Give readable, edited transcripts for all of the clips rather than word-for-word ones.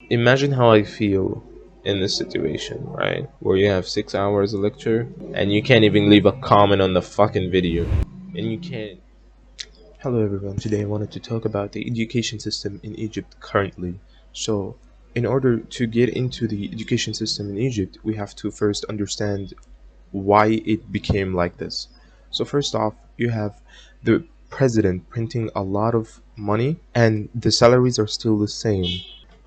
Imagine how I feel in this situation, right? Where you have 6 hours of lecture and you can't even leave a comment on the fucking video. And you can't. Hello everyone, today I wanted to talk about the education system in Egypt currently. So, in order to get into the education system in Egypt, we have to first understand why it became like this. So, first off, you have the president printing a lot of money and the salaries are still the same,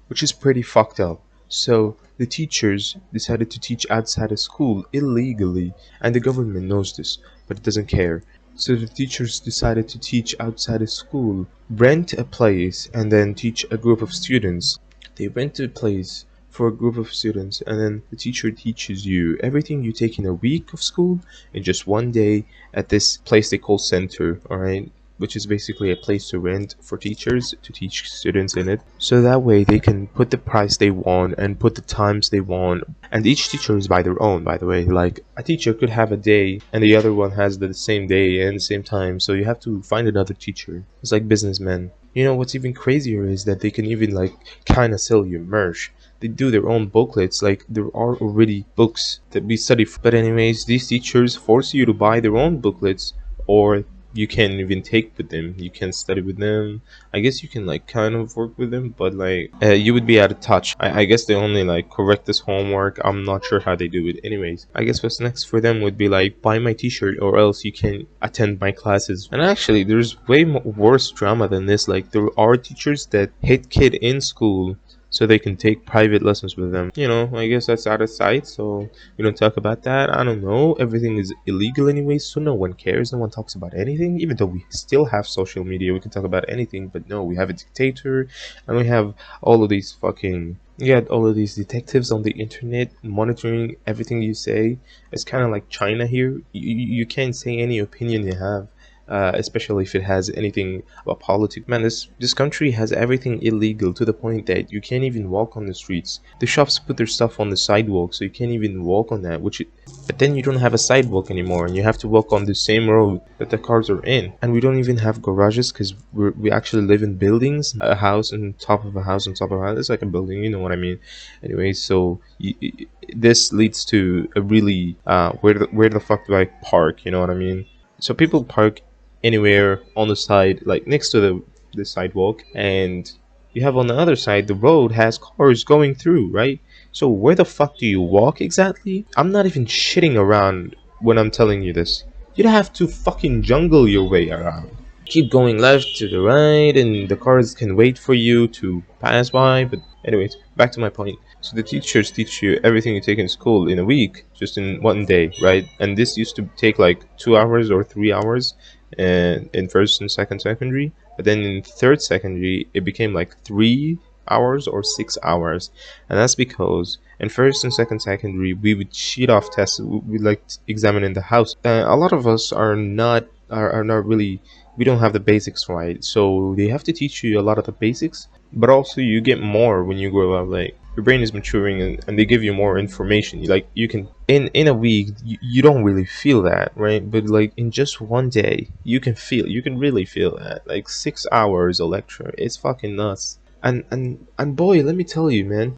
which is pretty fucked up. So the teachers decided to teach outside of school illegally, and the government knows this, but it doesn't care. So the teachers decided to teach outside of school, rent a place, and then teach a group of students. They rent a place for a group of students, and then the teacher teaches you everything you take in a week of school in just one day at this place they call center, alright? Which is basically a place to rent for teachers to teach students in it. So that way they can put the price they want and put the times they want. And each teacher is by their own, by the way. Like a teacher could have a day and the other one has the same day and the same time. So you have to find another teacher. It's like businessmen. You know what's even crazier is that they can even like kind of sell you merch. They do their own booklets, like there are already books that we study. But anyways, these teachers force you to buy their own booklets, or you can't even take with them. You can study with them. I guess you can like kind of work with them, but like you would be out of touch. I guess they only like correct this homework. I'm not sure how they do it. Anyways, I guess what's next for them would be like buy my t-shirt or else you can attend my classes. And actually there's way more worse drama than this. Like there are teachers that hit kid in school so they can take private lessons with them. You know, I guess that's out of sight, so we don't talk about that. I don't know. Everything is illegal anyway, so no one cares. No one talks about anything. Even though we still have social media, we can talk about anything, but no, we have a dictator, and we have all of these fucking. You got all of these detectives on the internet monitoring everything you say. It's kind of like China here. You can't say any opinion you have, especially if it has anything about politics. Man, this country has everything illegal to the point that you can't even walk on the streets. The shops put their stuff on the sidewalk, so you can't even walk on that. But then you don't have a sidewalk anymore, and you have to walk on the same road that the cars are in. And we don't even have garages because we actually live in buildings. A house on top of a house on top of a house. It's like a building, you know what I mean? Anyway, so this leads to a really where the fuck do I park? You know what I mean? So people park anywhere on the side, like next to the sidewalk, and you have on the other side the road has cars going through, right? So where the fuck do you walk exactly? I'm not even shitting around when I'm telling you this. You'd have to fucking jungle your way around. Keep going left to the right, and the cars can wait for you to pass by. But anyways, back to my point. So the teachers teach you everything you take in school in a week, just in one day, right? And this used to take like 2 hours or 3 hours, and in first and second secondary. But then in third secondary, it became like 3 hours or 6 hours, and that's because in first and second secondary we would cheat off tests. We like examine in the house. A lot of us are not really, we don't have the basics right, so they have to teach you a lot of the basics, but also you get more when you grow up. Like your brain is maturing, and they give you more information. Like you can in a week you don't really feel that, right? But like in just one day you can really feel that. Like 6 hours a lecture, it's fucking nuts. And boy, let me tell you, man,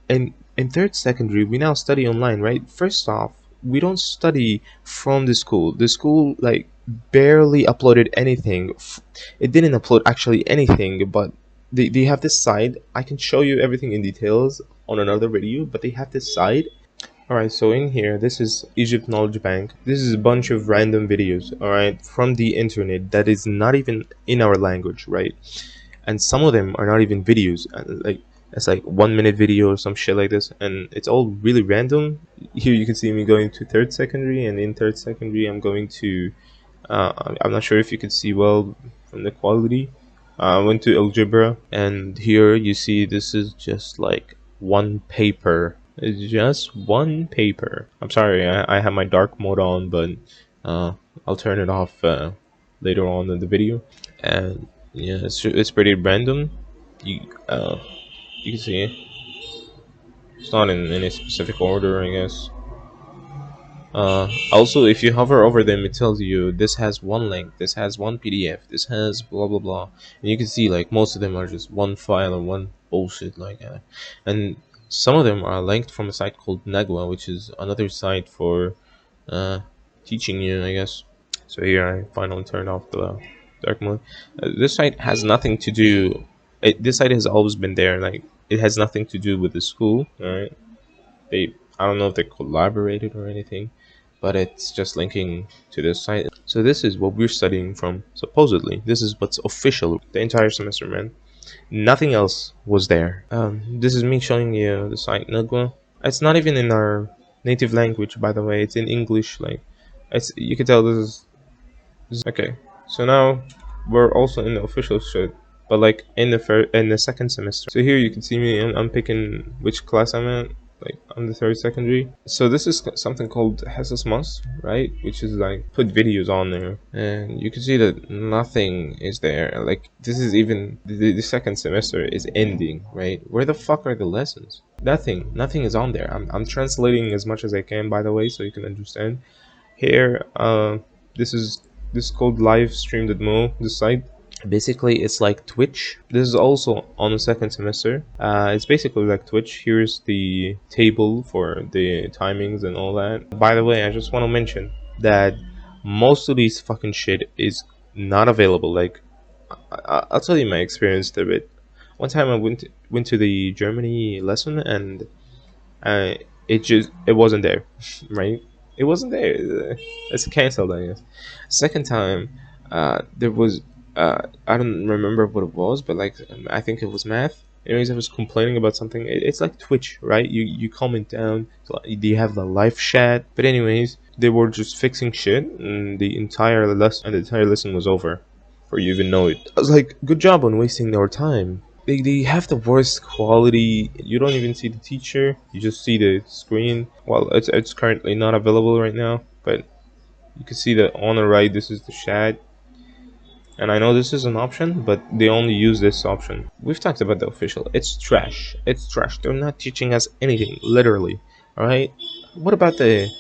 in third secondary we now study online, right? First off, we don't study from the school like barely uploaded anything. It didn't upload actually anything, but they have this side. I can show you everything in details on another video, but they have this side. Alright, so in here, this is Egypt Knowledge Bank. This is a bunch of random videos, alright, from the internet that is not even in our language, right? And some of them are not even videos. Like it's like 1 minute video or some shit like this, and it's all really random. Here you can see me going to third secondary, and in third secondary I'm going to I'm not sure if you can see well from the quality. I went to algebra, and here you see this is just like one paper. It's just one paper. I'm sorry, I have my dark mode on, but I'll turn it off later on in the video. And yeah, it's pretty random. You you can see it's not in any specific order, I guess. Also, if you hover over them, it tells you this has one link, this has one PDF, this has blah blah blah, and you can see like most of them are just one file or bullshit and some of them are linked from a site called Nagwa, which is another site for uh, teaching you, I guess. So here I finally turned off the dark mode. This site has nothing to do. This site has always been there. Like it has nothing to do with the school. All right, I don't know if they collaborated or anything, but it's just linking to this site. So this is what we're studying from. Supposedly, this is what's official the entire semester, man. Nothing else was there. This is me showing you the site Nagwa. It's not even in our native language, by the way. It's in English. Like, it's you can tell okay. So now we're also in the official shit, but like in the second semester. So here you can see me. I'm picking which class I'm at. Like I'm the third secondary. So this is something called Hesasmas, right? Which is like put videos on there, and you can see that nothing is there. Like this is even the second semester is ending, right? Where the fuck are the lessons? Nothing is on there. I'm translating as much as I can, by the way, so you can understand. Here, this is this is called live stream.mo, the site. Basically it's like Twitch. This is also on the second semester. It's basically like Twitch. Here's the table for the timings and all that. By the way, I just want to mention that most of these fucking shit is not available. Like I'll tell you my experience a bit. One time I went to the Germany lesson, and uh, it wasn't there. Right, it wasn't there. It's canceled, I guess. Second time, there was I don't remember what it was, but like I think it was math. Anyways, I was complaining about something. It's like Twitch, right? You comment down, so you have the live chat. But anyways, they were just fixing shit, and the entire lesson was over before you even know it. I was like, good job on wasting their time. They have the worst quality. You don't even see the teacher, you just see the screen. Well, it's currently not available right now, but you can see that on the right, this is the chat. And I know this is an option, but they only use this option. We've talked about the official. It's trash. It's trash. They're not teaching us anything, literally. Alright? What about the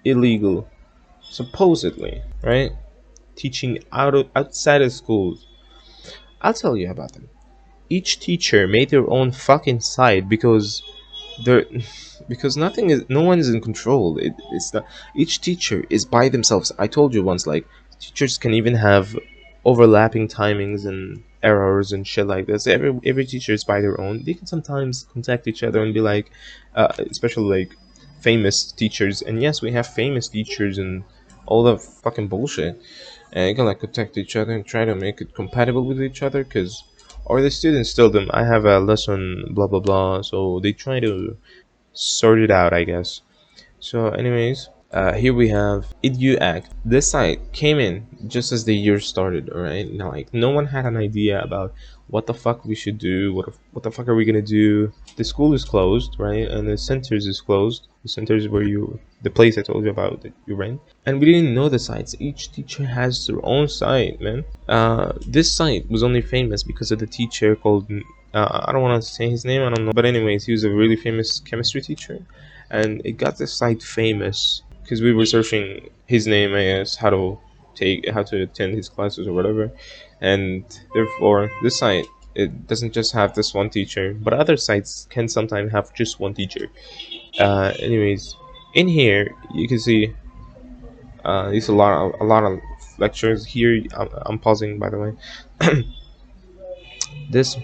illegal? Supposedly, right? Teaching outside of schools. I'll tell you about them. Each teacher made their own fucking site they're because no one is in control. It's not, each teacher is by themselves. I told you once, like teachers can even have overlapping timings and errors and shit like this. Every teacher is by their own. They can sometimes contact each other and be like, especially like famous teachers. And yes, we have famous teachers and all the fucking bullshit. And you can like contact each other and try to make it compatible with each other, because or the students tell them I have a lesson blah blah blah, so they try to sort it out, I guess. So anyways, here we have EduAct. This site came in just as the year started. All right, now like no one had an idea about what the fuck we should do. What the fuck are we gonna do? The school is closed, right? And the centers is closed. The centers where the place I told you about that you rent. And we didn't know the sites. Each teacher has their own site, man. This site was only famous because of the teacher called. I don't want to say his name. I don't know. But anyways, he was a really famous chemistry teacher, and it got the site famous because we were searching his name, I guess, how to attend his classes or whatever. And therefore this site, it doesn't just have this one teacher, but other sites can sometimes have just one teacher. Anyways, in here you can see there's a lot of lectures here. I'm pausing, by the way. this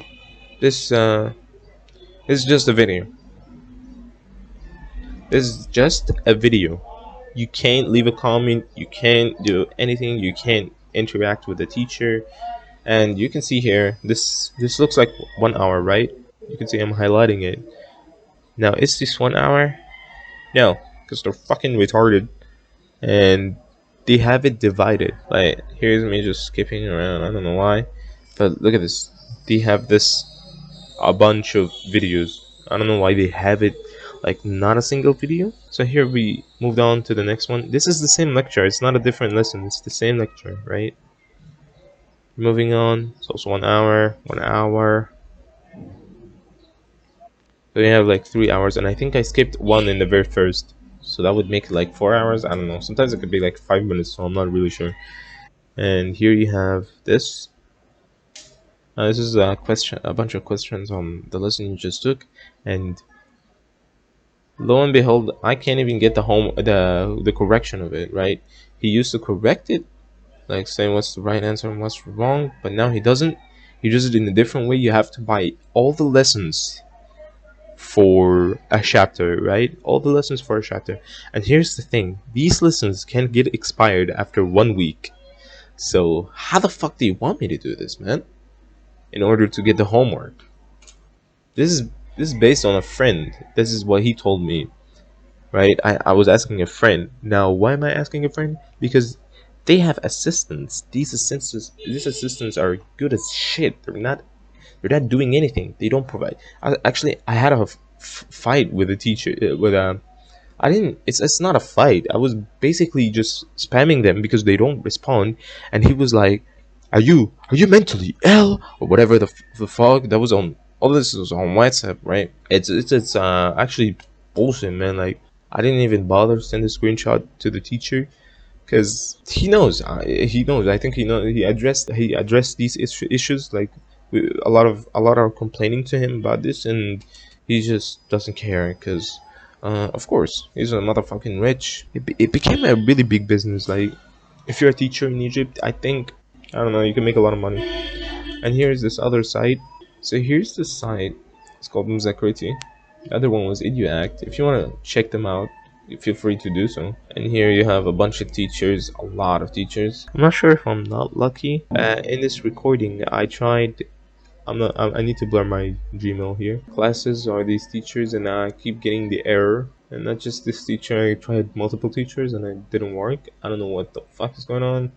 this is just a video. This is just a video. You can't leave a comment, you can't do anything, you can't interact with the teacher. And you can see here, this looks like 1 hour, right? You can see I'm highlighting it. Now is this 1 hour? No, because they're fucking retarded, and they have it divided. Like here's me just skipping around, I don't know why, but look at this. They have this a bunch of videos. I don't know why they have it like not a single video. So here we moved on to the next one. This is the same lecture, it's not a different lesson, it's the same lecture, right? Moving on, it's also 1 hour, 1 hour. So we have like 3 hours, and I think I skipped one in the very first, so that would make it like 4 hours. I don't know, sometimes it could be like 5 minutes, so I'm not really sure. And here you have this. This is a question, a bunch of questions on the lesson you just took, and lo and behold, I can't even get the correction of it. Right? He used to correct it, like saying what's the right answer and what's wrong, but now he doesn't. He does it in a different way. You have to buy all the lessons for a chapter, right? All the lessons for a chapter. And here's the thing: these lessons can get expired after 1 week. So how the fuck do you want me to do this, man? In order to get the homework. This is this is based on a friend. This is what he told me, right? I was asking a friend. Now, why am I asking a friend? Because they have assistants. These assistants are good as shit. They're not doing anything. They don't provide. I had a fight with a teacher. With a I didn't. It's not a fight. I was basically just spamming them because they don't respond, and he was like, "Are you mentally ill or whatever the fuck?" That was on all this was on WhatsApp, right? It's actually bullshit, man. Like I didn't even bother to send a screenshot to the teacher because he knows. He knows. I think he knows. He addressed these issues. Like a lot are complaining to him about this, and he just doesn't care because, of course, he's a motherfucking rich. It became a really big business. Like if you're a teacher in Egypt, I don't know, you can make a lot of money. And here's this other site. So here's the site. It's called Muzakriti. The other one was EduAct. If you want to check them out, you feel free to do so. And here you have a bunch of teachers, a lot of teachers. I'm not sure if I'm not lucky. In this recording, I tried. I'm not. I need to blur my Gmail here. Classes are these teachers, and I keep getting the error. And not just this teacher. I tried multiple teachers, and it didn't work. I don't know what the fuck is going on.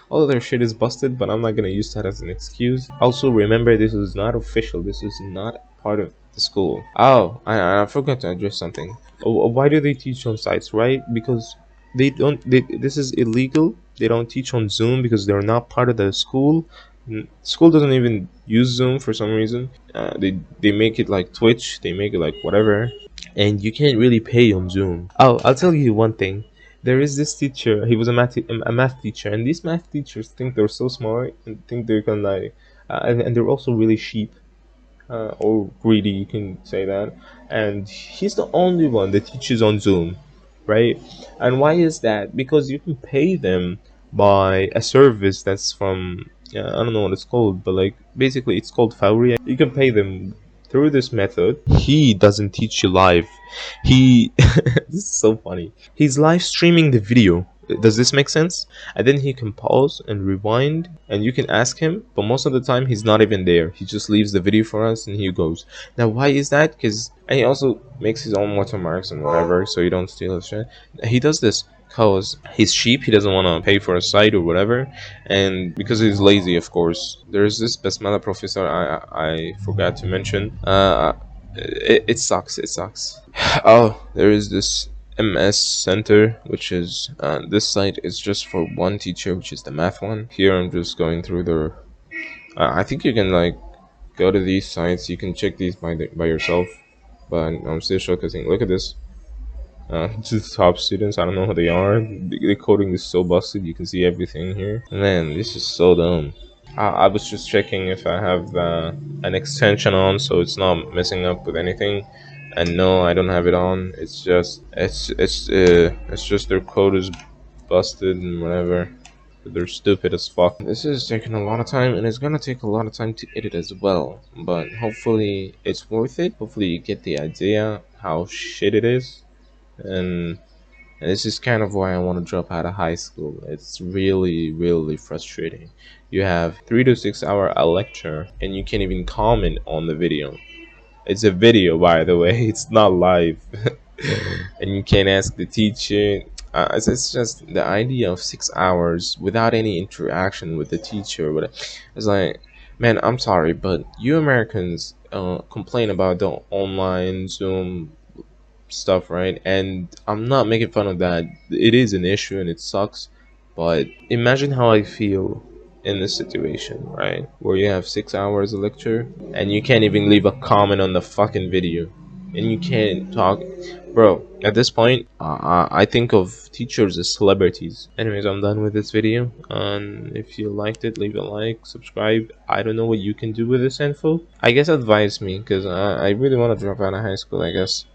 All of their shit is busted, but I'm not gonna use that as an excuse. Also, remember, this is not official. This is not part of the school. Oh, I forgot to address something. Why do they teach on sites, right? Because they don't. This is illegal. They don't teach on Zoom because they're not part of the school. School doesn't even use Zoom for some reason. They make it like Twitch. They make it like whatever, and you can't really pay on Zoom. Oh, I'll tell you one thing. There is this teacher. He was a math teacher, and these math teachers think they're so smart and think they can like, and they're also really cheap, or greedy. You can say that. And he's the only one that teaches on Zoom, right? And why is that? Because you can pay them by a service that's from, I don't know what it's called, but like basically it's called Fowry. You can pay them through this method. He doesn't teach you live. He this is so funny. He's live streaming the video. Does this make sense? And then he can pause and rewind, and you can ask him, but most of the time he's not even there. He just leaves the video for us and he goes. Now, why is that? Because, and he also makes his own watermarks and whatever, so you don't steal his shit. He does this because he's cheap. He doesn't want to pay for a site or whatever, and because he's lazy, of course. There's this Basmala professor I forgot to mention. It sucks. It sucks. Oh, there is this MS Center, which is, this site is just for one teacher, which is the math one. Here I'm just going through the. I think you can like go to these sites. You can check these by yourself, but I'm still showcasing. Look at this. To the top students, I don't know who they are. The coding is so busted. You can see everything here. Man, this is so dumb. I was just checking if I have an extension on, so it's not messing up with anything. And no, I don't have it on. It's just their code is busted and whatever. They're stupid as fuck. This is taking a lot of time, and it's gonna take a lot of time to edit as well. But hopefully it's worth it. Hopefully you get the idea how shit it is. And this is kind of why I want to drop out of high school. It's really, really frustrating. You have 3 to 6 hour a lecture, and you can't even comment on the video. It's a video, by the way. It's not live, and you can't ask the teacher. It's just the idea of 6 hours without any interaction with the teacher. But it's like, man, I'm sorry, but you Americans complain about the online Zoom stuff, right? And I'm not making fun of that. It is an issue and it sucks, but imagine how I feel in this situation, right? Where you have 6 hours of lecture and you can't even leave a comment on the fucking video. and you can't talk, bro. At this point, I think of teachers as celebrities. Anyways, I'm done with this video, and if you liked it, leave a like, subscribe. I don't know what you can do with this info. I guess advise me, because I really want to drop out of high school. I guess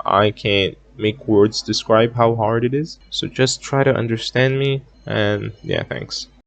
I can't make words describe how hard it is, so just try to understand me. And yeah, thanks.